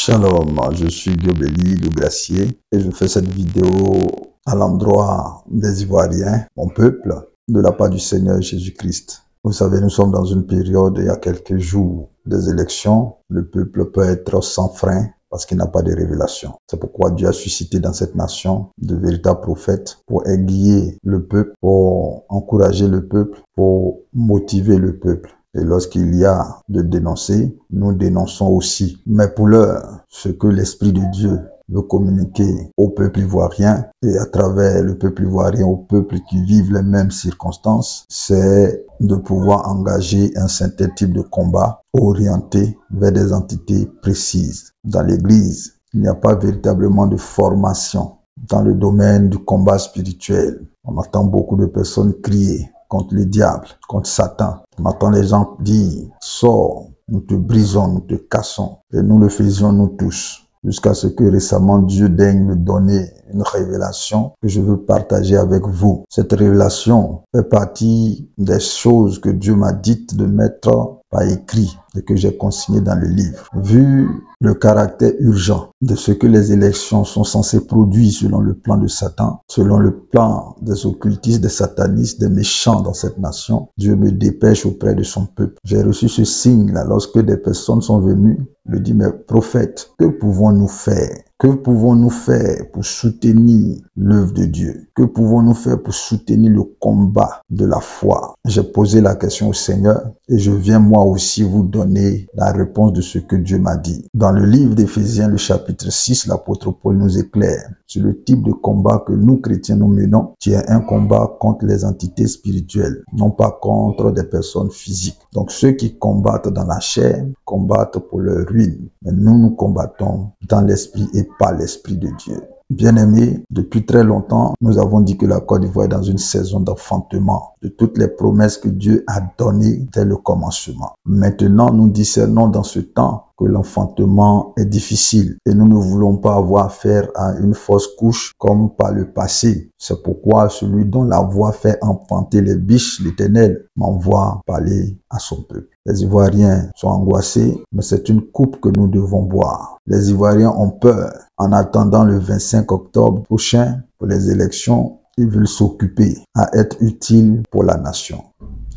Shalom, je suis Diobéli, le glacier, et je fais cette vidéo à l'endroit des Ivoiriens, mon peuple, de la part du Seigneur Jésus-Christ. Vous savez, nous sommes dans une période, il y a quelques jours des élections, le peuple peut être sans frein parce qu'il n'a pas de révélation. C'est pourquoi Dieu a suscité dans cette nation de véritables prophètes pour aiguiller le peuple, pour encourager le peuple, pour motiver le peuple. Et lorsqu'il y a de dénoncer, nous dénonçons aussi. Mais pour l'heure, ce que l'Esprit de Dieu veut communiquer au peuple ivoirien et à travers le peuple ivoirien, au peuple qui vivent les mêmes circonstances, c'est de pouvoir engager un certain type de combat orienté vers des entités précises. Dans l'Église, il n'y a pas véritablement de formation dans le domaine du combat spirituel. On entend beaucoup de personnes crier contre le diable, contre Satan. On entend les gens dire, sors, nous te brisons, nous te cassons. Et nous le faisions nous tous. Jusqu'à ce que récemment Dieu daigne me donner une révélation que je veux partager avec vous. Cette révélation fait partie des choses que Dieu m'a dites de mettre par écrit et que j'ai consigné dans le livre. Vu le caractère urgent de ce que les élections sont censées produire selon le plan de Satan, selon le plan des occultistes, des satanistes, des méchants dans cette nation, Dieu me dépêche auprès de son peuple. J'ai reçu ce signe-là lorsque des personnes sont venues me dire, mais prophète, que pouvons-nous faire? Que pouvons-nous faire pour soutenir l'œuvre de Dieu? Que pouvons-nous faire pour soutenir le combat de la foi? J'ai posé la question au Seigneur et je viens moi aussi vous donner la réponse de ce que Dieu m'a dit. Dans le livre d'Éphésiens, le chapitre 6, l'apôtre Paul nous éclaire sur le type de combat que nous, chrétiens, nous menons, qui est un combat contre les entités spirituelles, non pas contre des personnes physiques. Donc ceux qui combattent dans la chair, combattent pour leur ruine. Mais nous combattons dans l'esprit et par l'Esprit de Dieu. Bien-aimés, depuis très longtemps, nous avons dit que la Côte d'Ivoire est dans une saison d'enfantement de toutes les promesses que Dieu a données dès le commencement. Maintenant, nous discernons dans ce temps que l'enfantement est difficile et nous ne voulons pas avoir affaire à une fausse couche comme par le passé. C'est pourquoi celui dont la voix fait enfanter les biches, l'Éternel, m'envoie parler à son peuple. Les Ivoiriens sont angoissés, mais c'est une coupe que nous devons boire. Les Ivoiriens ont peur. En attendant le 25 octobre prochain pour les élections, ils veulent s'occuper à être utiles pour la nation.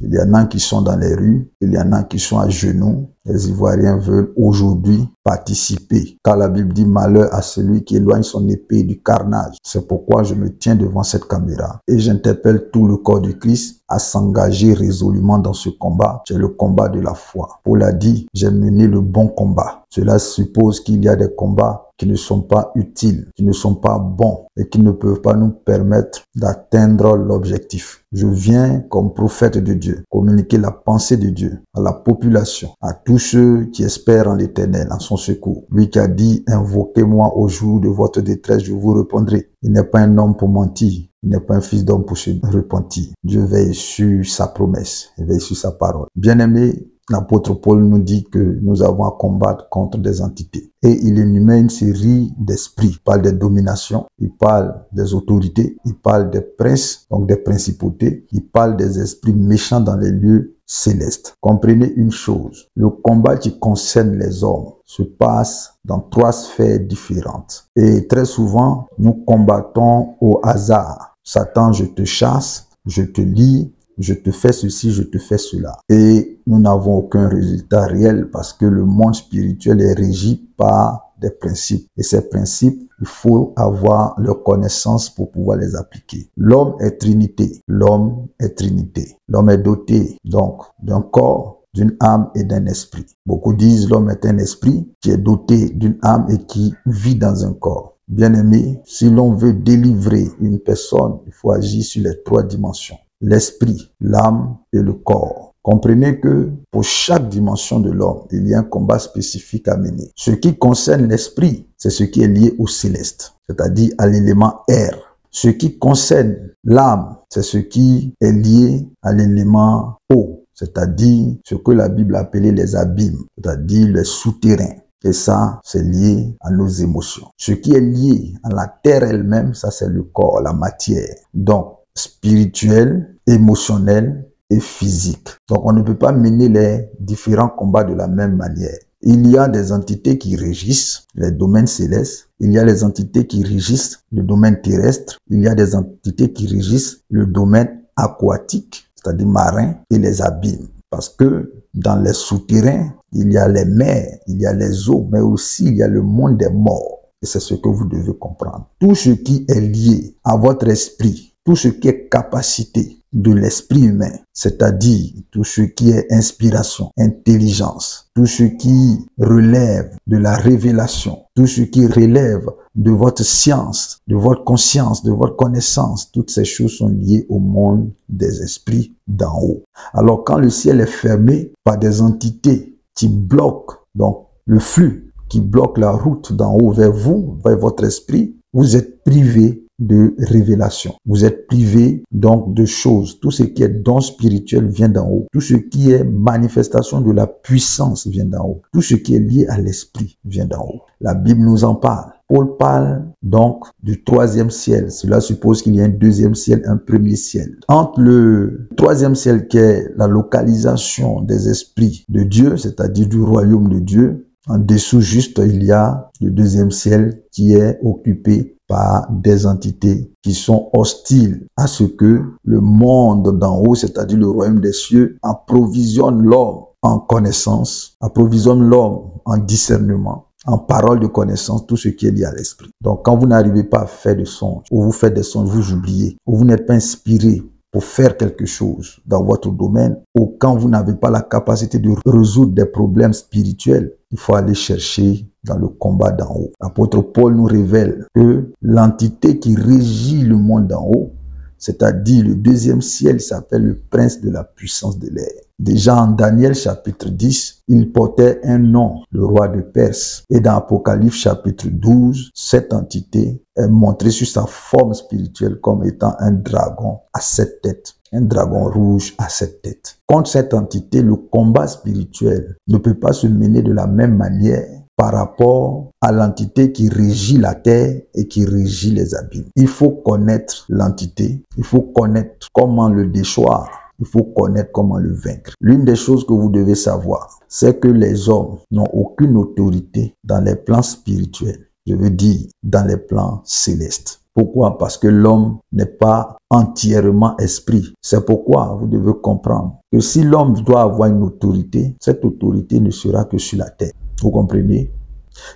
Il y en a qui sont dans les rues, il y en a qui sont à genoux. Les Ivoiriens veulent aujourd'hui participer. Car la Bible dit malheur à celui qui éloigne son épée du carnage. C'est pourquoi je me tiens devant cette caméra et j'interpelle tout le corps du Christ à s'engager résolument dans ce combat. C'est le combat de la foi. Paul a dit, j'ai mené le bon combat. Cela suppose qu'il y a des combats qui ne sont pas utiles, qui ne sont pas bons et qui ne peuvent pas nous permettre d'atteindre l'objectif. Je viens comme prophète de Dieu, communiquer la pensée de Dieu à la population, à tous ceux qui espèrent en l'Éternel, en son secours. Lui qui a dit, invoquez-moi au jour de votre détresse, je vous répondrai. Il n'est pas un homme pour mentir. Il n'est pas un fils d'homme pour se repentir. Dieu veille sur sa promesse, il veille sur sa parole. Bien-aimés, l'apôtre Paul nous dit que nous avons à combattre contre des entités. Et il énumère une série d'esprits. Il parle des dominations, il parle des autorités, il parle des princes, donc des principautés, il parle des esprits méchants dans les lieux célestes. Comprenez une chose, le combat qui concerne les hommes se passe dans 3 sphères différentes. Et très souvent, nous combattons au hasard. Satan, je te chasse, je te lie, je te fais ceci, je te fais cela. Et nous n'avons aucun résultat réel parce que le monde spirituel est régi par des principes. Et ces principes, il faut avoir leur connaissance pour pouvoir les appliquer. L'homme est trinité. L'homme est trinité. L'homme est doté donc d'un corps, d'une âme et d'un esprit. Beaucoup disent l'homme est un esprit qui est doté d'une âme et qui vit dans un corps. Bien-aimé, si l'on veut délivrer une personne, il faut agir sur les 3 dimensions. L'esprit, l'âme et le corps. Comprenez que pour chaque dimension de l'homme, il y a un combat spécifique à mener. Ce qui concerne l'esprit, c'est ce qui est lié au céleste, c'est-à-dire à l'élément air. Ce qui concerne l'âme, c'est ce qui est lié à l'élément eau, c'est-à-dire ce que la Bible appelait les abîmes, c'est-à-dire les souterrains. Et ça, c'est lié à nos émotions. Ce qui est lié à la terre elle-même, ça c'est le corps, la matière. Donc, spirituel, émotionnel et physique. Donc, on ne peut pas mener les différents combats de la même manière. Il y a des entités qui régissent les domaines célestes. Il y a les entités qui régissent le domaine terrestre. Il y a des entités qui régissent le domaine aquatique, c'est-à-dire marin, et les abîmes. Parce que dans les souterrains, il y a les mers, il y a les eaux, mais aussi il y a le monde des morts. Et c'est ce que vous devez comprendre. Tout ce qui est lié à votre esprit, tout ce qui est capacité de l'esprit humain, c'est-à-dire tout ce qui est inspiration, intelligence, tout ce qui relève de la révélation, tout ce qui relève de votre science, de votre conscience, de votre connaissance, toutes ces choses sont liées au monde des esprits d'en haut. Alors quand le ciel est fermé par des entités qui bloquent donc le flux, qui bloquent la route d'en haut vers vous, vers votre esprit, vous êtes privé de révélation. Vous êtes privé donc de choses. Tout ce qui est don spirituel vient d'en haut. Tout ce qui est manifestation de la puissance vient d'en haut. Tout ce qui est lié à l'esprit vient d'en haut. La Bible nous en parle. Paul parle donc du troisième ciel. Cela suppose qu'il y a un deuxième ciel, un premier ciel. Entre le troisième ciel qui est la localisation des esprits de Dieu, c'est-à-dire du royaume de Dieu, en dessous juste, il y a le deuxième ciel qui est occupé par des entités qui sont hostiles à ce que le monde d'en haut, c'est-à-dire le royaume des cieux, approvisionne l'homme en connaissance, approvisionne l'homme en discernement, en parole de connaissance, tout ce qui est lié à l'esprit. Donc, quand vous n'arrivez pas à faire de songes, ou vous faites des songes, vous oubliez, ou vous n'êtes pas inspiré pour faire quelque chose dans votre domaine, ou quand vous n'avez pas la capacité de résoudre des problèmes spirituels, il faut aller chercher dans le combat d'en haut. L'apôtre Paul nous révèle que l'entité qui régit le monde d'en haut, c'est-à-dire le deuxième ciel, s'appelle le prince de la puissance de l'air. Déjà en Daniel chapitre 10, il portait un nom, le roi de Perse. Et dans Apocalypse chapitre 12, cette entité est montrée sur sa forme spirituelle comme étant un dragon à 7 têtes. Un dragon rouge à 7 têtes. Contre cette entité, le combat spirituel ne peut pas se mener de la même manière par rapport à l'entité qui régit la terre et qui régit les abîmes. Il faut connaître l'entité, il faut connaître comment le déchoir, il faut connaître comment le vaincre. L'une des choses que vous devez savoir, c'est que les hommes n'ont aucune autorité dans les plans spirituels, je veux dire dans les plans célestes. Pourquoi? Parce que l'homme n'est pas entièrement esprit. C'est pourquoi vous devez comprendre que si l'homme doit avoir une autorité, cette autorité ne sera que sur la terre. Vous comprenez?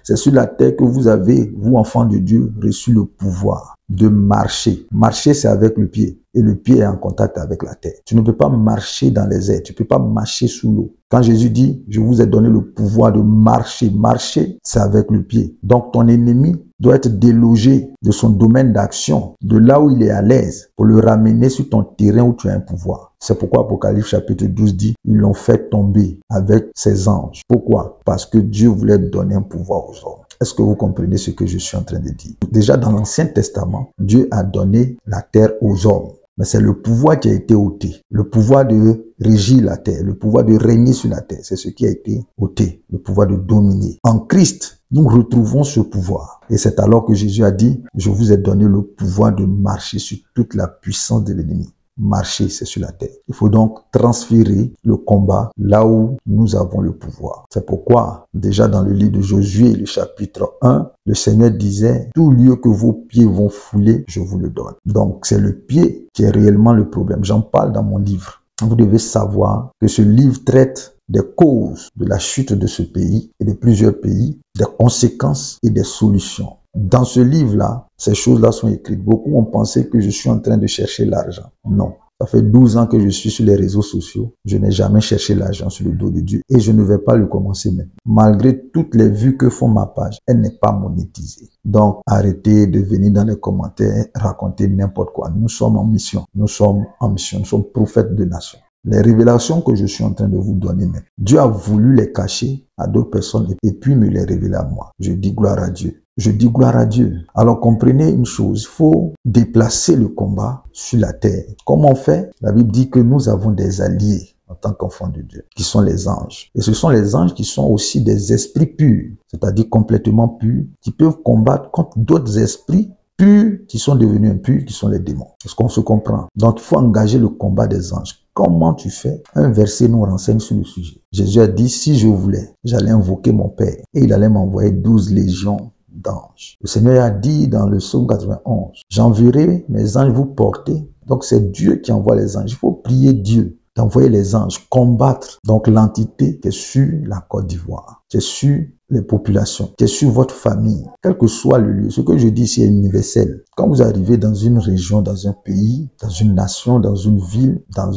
C'est sur la terre que vous avez, vous enfants de Dieu, reçu le pouvoir de marcher. Marcher, c'est avec le pied. Et le pied est en contact avec la terre. Tu ne peux pas marcher dans les airs. Tu ne peux pas marcher sous l'eau. Quand Jésus dit, je vous ai donné le pouvoir de marcher. Marcher, c'est avec le pied. Donc, ton ennemi doit être délogé de son domaine d'action, de là où il est à l'aise, pour le ramener sur ton terrain où tu as un pouvoir. C'est pourquoi Apocalypse chapitre 12 dit, ils l'ont fait tomber avec ses anges. Pourquoi? Parce que Dieu voulait donner un pouvoir aux hommes. Est-ce que vous comprenez ce que je suis en train de dire? Déjà dans l'Ancien Testament, Dieu a donné la terre aux hommes. Mais c'est le pouvoir qui a été ôté. Le pouvoir de régir la terre, le pouvoir de régner sur la terre. C'est ce qui a été ôté. Le pouvoir de dominer. En Christ, nous retrouvons ce pouvoir. Et c'est alors que Jésus a dit, je vous ai donné le pouvoir de marcher sur toute la puissance de l'ennemi. Marcher, c'est sur la terre. Il faut donc transférer le combat là où nous avons le pouvoir. C'est pourquoi, déjà dans le livre de Josué, le chapitre 1, le Seigneur disait, tout lieu que vos pieds vont fouler, je vous le donne. Donc, c'est le pied qui est réellement le problème. J'en parle dans mon livre. Vous devez savoir que ce livre traite des causes de la chute de ce pays et de plusieurs pays, des conséquences et des solutions. Dans ce livre-là, ces choses-là sont écrites. Beaucoup ont pensé que je suis en train de chercher l'argent. Non. Ça fait 12 ans que je suis sur les réseaux sociaux. Je n'ai jamais cherché l'argent sur le dos de Dieu. Et je ne vais pas le commencer même. Malgré toutes les vues que font ma page, elle n'est pas monétisée. Donc, arrêtez de venir dans les commentaires raconter n'importe quoi. Nous sommes en mission. Nous sommes en mission. Nous sommes prophètes de nation. Les révélations que je suis en train de vous donner même, Dieu a voulu les cacher à d'autres personnes et puis me les révéler à moi. Je dis gloire à Dieu. Je dis gloire à Dieu. Alors comprenez une chose, il faut déplacer le combat sur la terre. Comment on fait? La Bible dit que nous avons des alliés en tant qu'enfants de Dieu, qui sont les anges. Et ce sont les anges qui sont aussi des esprits purs, c'est-à-dire complètement purs, qui peuvent combattre contre d'autres esprits purs qui sont devenus impurs, qui sont les démons. Est-ce qu'on se comprend? Donc il faut engager le combat des anges. Comment tu fais? Un verset nous renseigne sur le sujet. Jésus a dit, si je voulais, j'allais invoquer mon Père et il allait m'envoyer 12 légions d'anges. Le Seigneur a dit dans le psaume 91, j'enverrai mes anges vous porter. Donc c'est Dieu qui envoie les anges. Il faut prier Dieu d'envoyer les anges combattre donc l'entité qui est sur la Côte d'Ivoire, qui est sur les populations, qui est sur votre famille, quel que soit le lieu. Ce que je dis ici est universel. Quand vous arrivez dans une région, dans un pays, dans une nation, dans une ville, dans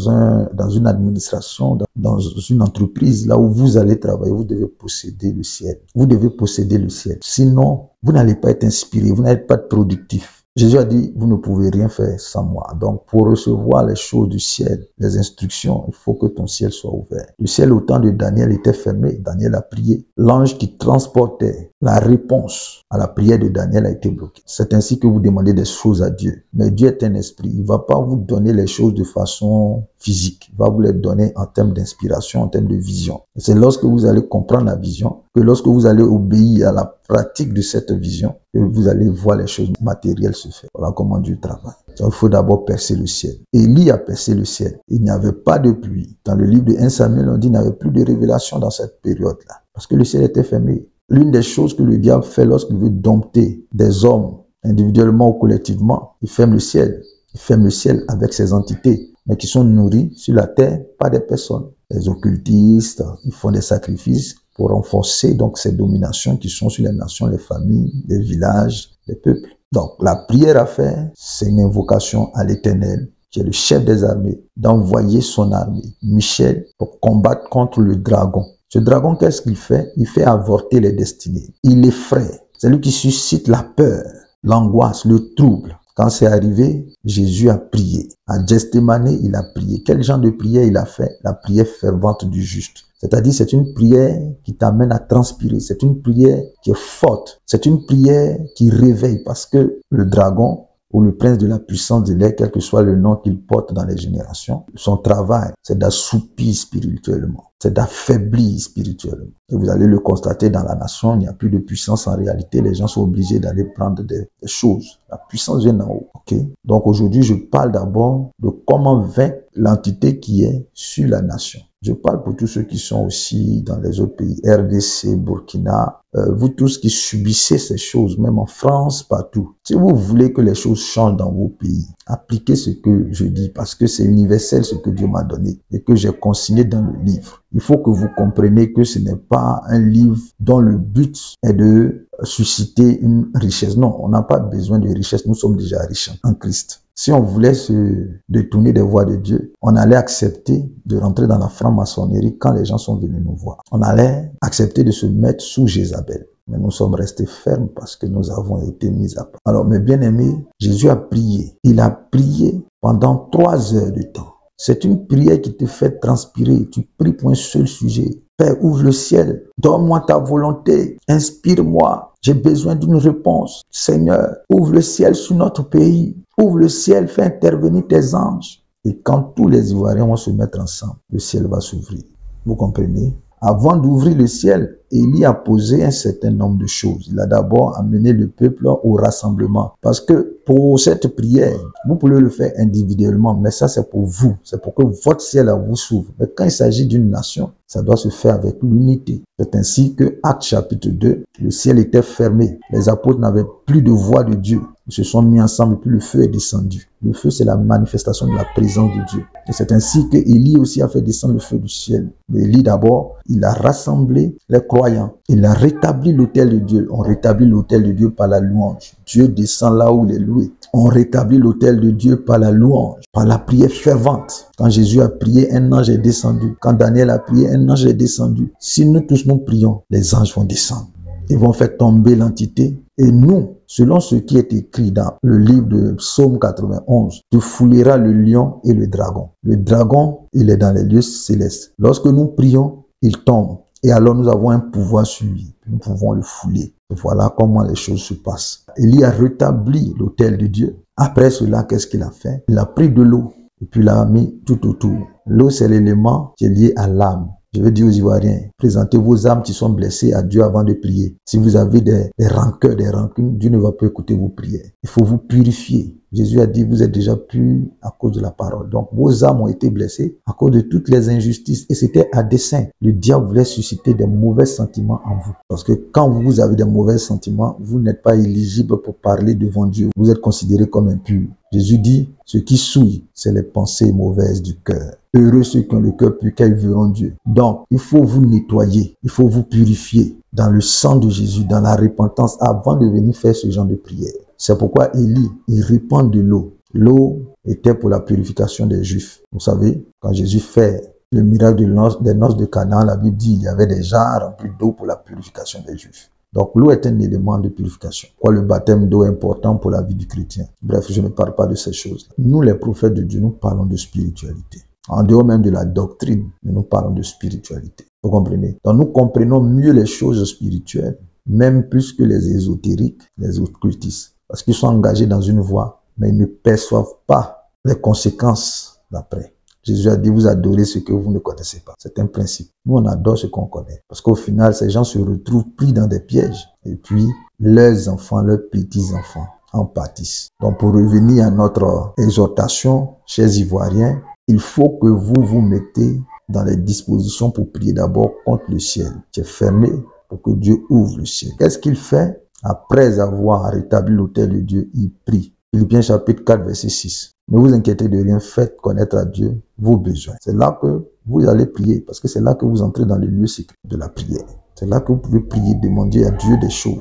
une administration, dans une entreprise, là où vous allez travailler, vous devez posséder le ciel. Vous devez posséder le ciel. Sinon, vous n'allez pas être inspiré, vous n'allez pas être productif. Jésus a dit, vous ne pouvez rien faire sans moi. Donc, pour recevoir les choses du ciel, les instructions, il faut que ton ciel soit ouvert. Le ciel, au temps de Daniel, était fermé. Daniel a prié. L'ange qui transportait la réponse à la prière de Daniel a été bloqué. C'est ainsi que vous demandez des choses à Dieu. Mais Dieu est un esprit. Il ne va pas vous donner les choses de façon physique. Il va vous les donner en termes d'inspiration, en termes de vision. Et c'est lorsque vous allez comprendre la vision, que lorsque vous allez obéir à la pratique de cette vision, que vous allez voir les choses matérielles se faire. Voilà comment Dieu travaille. Donc, il faut d'abord percer le ciel. Élie a percé le ciel. Il n'y avait pas de pluie. Dans le livre de 1 Samuel, on dit qu'il n'y avait plus de révélation dans cette période-là. Parce que le ciel était fermé. L'une des choses que le diable fait lorsqu'il veut dompter des hommes, individuellement ou collectivement, il ferme le ciel. Il ferme le ciel avec ses entités, mais qui sont nourries sur la terre par des personnes. Les occultistes, ils font des sacrifices pour renforcer donc ces dominations qui sont sur les nations, les familles, les villages, les peuples. Donc la prière à faire, c'est une invocation à l'Éternel, qui est le chef des armées, d'envoyer son armée, Michel, pour combattre contre le dragon. Ce dragon, qu'est-ce qu'il fait? Il fait avorter les destinées. Il effraie. C'est lui qui suscite la peur, l'angoisse, le trouble. Quand c'est arrivé, Jésus a prié. À Gethsémane, il a prié. Quel genre de prière il a fait? La prière fervente du juste. C'est-à-dire, c'est une prière qui t'amène à transpirer. C'est une prière qui est forte. C'est une prière qui réveille parce que le dragon ou le prince de la puissance de l'air, quel que soit le nom qu'il porte dans les générations, son travail, c'est d'assoupir spirituellement. C'est d'affaiblir spirituellement. Et vous allez le constater dans la nation, il n'y a plus de puissance en réalité. Les gens sont obligés d'aller prendre des choses. La puissance vient d'en haut. Okay? Donc aujourd'hui, je parle d'abord de comment vaincre l'entité qui est sur la nation. Je parle pour tous ceux qui sont aussi dans les autres pays, RDC, Burkina, vous tous qui subissez ces choses, même en France, partout. Si vous voulez que les choses changent dans vos pays, appliquez ce que je dis parce que c'est universel ce que Dieu m'a donné et que j'ai consigné dans le livre. Il faut que vous compreniez que ce n'est pas un livre dont le but est de susciter une richesse. Non, on n'a pas besoin de richesse, nous sommes déjà riches en Christ. Si on voulait se détourner des voies de Dieu, on allait accepter de rentrer dans la franc-maçonnerie quand les gens sont venus nous voir. On allait accepter de se mettre sous Jézabel. Mais nous sommes restés fermes parce que nous avons été mis à part. Alors, mes bien-aimés, Jésus a prié. Il a prié pendant 3 heures de temps. C'est une prière qui te fait transpirer. Tu pries pour un seul sujet. Père, ouvre le ciel. Donne-moi ta volonté. Inspire-moi. J'ai besoin d'une réponse. Seigneur, ouvre le ciel sur notre pays. Ouvre le ciel, fais intervenir tes anges. Et quand tous les Ivoiriens vont se mettre ensemble, le ciel va s'ouvrir. Vous comprenez? Avant d'ouvrir le ciel, Élie a posé un certain nombre de choses. Il a d'abord amené le peuple au rassemblement. Parce que pour cette prière, vous pouvez le faire individuellement, mais ça c'est pour vous. C'est pour que votre ciel à vous s'ouvre. Mais quand il s'agit d'une nation, ça doit se faire avec l'unité. C'est ainsi que Actes chapitre 2, le ciel était fermé. Les apôtres n'avaient plus de voix de Dieu. Ils se sont mis ensemble et puis le feu est descendu. Le feu, c'est la manifestation de la présence de Dieu. Et c'est ainsi que Élie aussi a fait descendre le feu du ciel. Mais Élie d'abord, il a rassemblé les croyants. Il a rétabli l'autel de Dieu. On rétablit l'autel de Dieu par la louange. Dieu descend là où il est loué. On rétablit l'autel de Dieu par la louange, par la prière fervente. Quand Jésus a prié, un ange est descendu. Quand Daniel a prié, un ange est descendu. Si nous tous nous prions, les anges vont descendre. Ils vont faire tomber l'entité. Et nous, selon ce qui est écrit dans le livre de Psaume 91, tu fouleras le lion et le dragon. Le dragon, il est dans les lieux célestes. Lorsque nous prions, il tombe. Et alors nous avons un pouvoir sur lui. Nous pouvons le fouler. Et voilà comment les choses se passent. Élie a rétabli l'autel de Dieu. Après cela, qu'est-ce qu'il a fait? Il a pris de l'eau et puis il l'a mis tout autour. L'eau, c'est l'élément qui est lié à l'âme. Je veux dire aux Ivoiriens, présentez vos âmes qui sont blessées à Dieu avant de prier. Si vous avez des rancœurs, des rancunes, Dieu ne va pas écouter vos prières. Il faut vous purifier. Jésus a dit, vous êtes déjà purs à cause de la parole. Donc, vos âmes ont été blessées à cause de toutes les injustices. Et c'était à dessein. Le diable voulait susciter des mauvais sentiments en vous. Parce que quand vous avez des mauvais sentiments, vous n'êtes pas éligible pour parler devant Dieu. Vous êtes considéré comme impur. Jésus dit, ce qui souille, c'est les pensées mauvaises du cœur. Heureux ceux qui ont le cœur pur, car ils verront Dieu. Donc, il faut vous nettoyer, il faut vous purifier dans le sang de Jésus, dans la repentance, avant de venir faire ce genre de prière. C'est pourquoi Élie, il répand de l'eau. L'eau était pour la purification des Juifs. Vous savez, quand Jésus fait le miracle des noces de Canaan, la Bible dit qu'il y avait des jarres remplis d'eau pour la purification des Juifs. Donc, l'eau est un élément de purification. Pourquoi le baptême d'eau est important pour la vie du chrétien? Bref, je ne parle pas de ces choses. Nous, les prophètes de Dieu, nous parlons de spiritualité. En dehors même de la doctrine, nous parlons de spiritualité. Vous comprenez? Donc, nous comprenons mieux les choses spirituelles, même plus que les ésotériques, les occultistes. Parce qu'ils sont engagés dans une voie, mais ils ne perçoivent pas les conséquences d'après. Jésus a dit, vous adorez ce que vous ne connaissez pas. C'est un principe. Nous, on adore ce qu'on connaît. Parce qu'au final, ces gens se retrouvent pris dans des pièges. Et puis, leurs enfants, leurs petits-enfants en pâtissent. Donc, pour revenir à notre exhortation, chers Ivoiriens, il faut que vous vous mettez dans les dispositions pour prier d'abord contre le ciel, qui est fermé pour que Dieu ouvre le ciel. Qu'est-ce qu'il fait? Après avoir rétabli l'autel de Dieu, il prie. Philippiens chapitre 4, verset 6. Ne vous inquiétez de rien, faites connaître à Dieu vos besoins. C'est là que vous allez prier, parce que c'est là que vous entrez dans le lieu secret de la prière. C'est là que vous pouvez prier, demander à Dieu des choses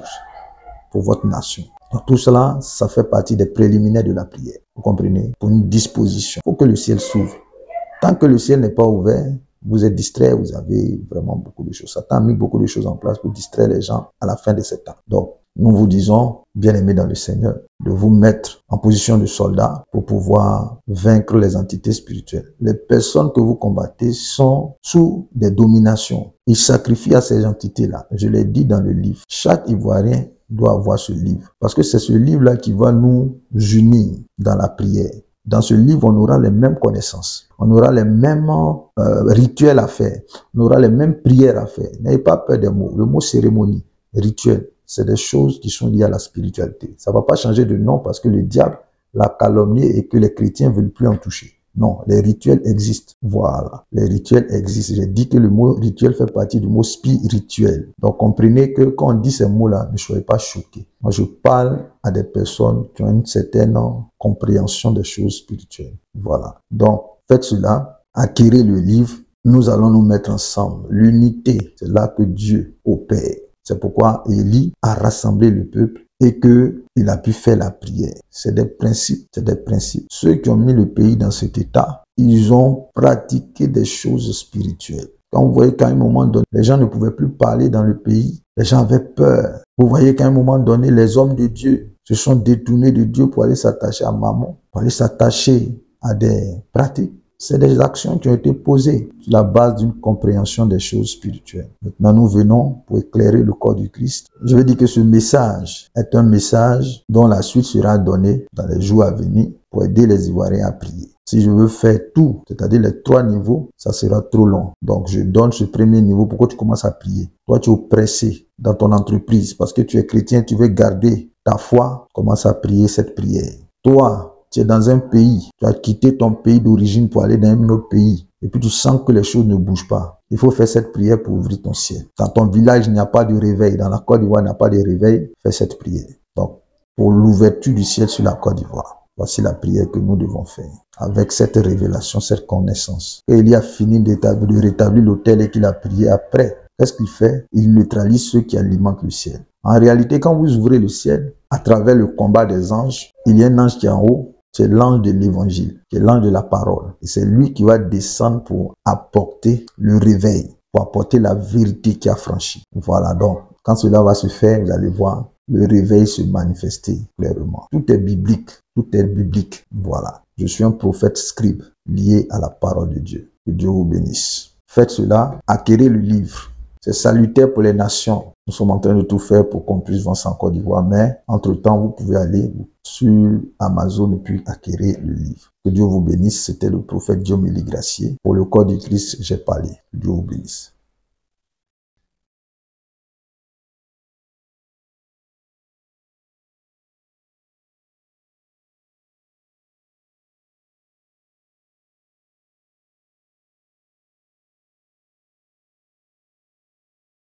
pour votre nation. Donc tout cela, ça fait partie des préliminaires de la prière. Vous comprenez? Pour une disposition. Il faut que le ciel s'ouvre. Tant que le ciel n'est pas ouvert, vous êtes distrait, vous avez vraiment beaucoup de choses. Satan a mis beaucoup de choses en place pour distraire les gens à la fin de ces temps. Donc, nous vous disons, bien-aimés dans le Seigneur, de vous mettre en position de soldat pour pouvoir vaincre les entités spirituelles. Les personnes que vous combattez sont sous des dominations. Ils sacrifient à ces entités-là. Je l'ai dit dans le livre. Chaque Ivoirien doit avoir ce livre. Parce que c'est ce livre-là qui va nous unir dans la prière. Dans ce livre, on aura les mêmes connaissances. On aura les mêmes rituels à faire. On aura les mêmes prières à faire. N'ayez pas peur des mots. Le mot cérémonie, rituel, c'est des choses qui sont liées à la spiritualité. Ça ne va pas changer de nom parce que le diable l'a calomnié et que les chrétiens ne veulent plus en toucher. Non, les rituels existent. Voilà, les rituels existent. J'ai dit que le mot rituel fait partie du mot spirituel. Donc, comprenez que quand on dit ces mots-là, ne soyez pas choqués. Moi, je parle à des personnes qui ont une certaine compréhension des choses spirituelles. Voilà. Donc, faites cela, acquérez le livre. Nous allons nous mettre ensemble. L'unité, c'est là que Dieu opère. C'est pourquoi Élie a rassemblé le peuple et qu'il a pu faire la prière. C'est des principes, c'est des principes. Ceux qui ont mis le pays dans cet état, ils ont pratiqué des choses spirituelles. Quand vous voyez qu'à un moment donné, les gens ne pouvaient plus parler dans le pays, les gens avaient peur. Vous voyez qu'à un moment donné, les hommes de Dieu se sont détournés de Dieu pour aller s'attacher à Mammon, pour aller s'attacher à des pratiques. C'est des actions qui ont été posées sur la base d'une compréhension des choses spirituelles. Maintenant, nous venons pour éclairer le corps du Christ. Je veux dire que ce message est un message dont la suite sera donnée dans les jours à venir pour aider les Ivoiriens à prier. Si je veux faire tout, c'est-à-dire les 3 niveaux, ça sera trop long. Donc, je donne ce premier niveau pour que tu commences à prier. Toi, tu es oppressé dans ton entreprise parce que tu es chrétien, tu veux garder ta foi. Commence à prier cette prière. Toi, tu es dans un pays, tu as quitté ton pays d'origine pour aller dans un autre pays. Et puis tu sens que les choses ne bougent pas. Il faut faire cette prière pour ouvrir ton ciel. Dans ton village, il n'y a pas de réveil. Dans la Côte d'Ivoire, il n'y a pas de réveil. Fais cette prière. Donc, pour l'ouverture du ciel sur la Côte d'Ivoire, voici la prière que nous devons faire. Avec cette révélation, cette connaissance. Et il a fini de rétablir l'autel et qu'il a prié après. Qu'est-ce qu'il fait? Il neutralise ceux qui alimentent le ciel. En réalité, quand vous ouvrez le ciel, à travers le combat des anges, il y a un ange qui est en haut. C'est l'ange de l'évangile, c'est l'ange de la parole. Et c'est lui qui va descendre pour apporter le réveil, pour apporter la vérité qui a franchi. Voilà, donc, quand cela va se faire, vous allez voir le réveil se manifester clairement. Tout est biblique, tout est biblique. Voilà, je suis un prophète scribe lié à la parole de Dieu. Que Dieu vous bénisse. Faites cela, acquérez le livre. C'est salutaire pour les nations. Nous sommes en train de tout faire pour qu'on puisse vendre ça en Côte d'Ivoire. Mais, entre-temps, vous pouvez aller sur Amazon et puis acquérir le livre. Que Dieu vous bénisse. C'était le prophète Diomélie Gracier. Pour le corps du Christ, j'ai parlé. Que Dieu vous bénisse.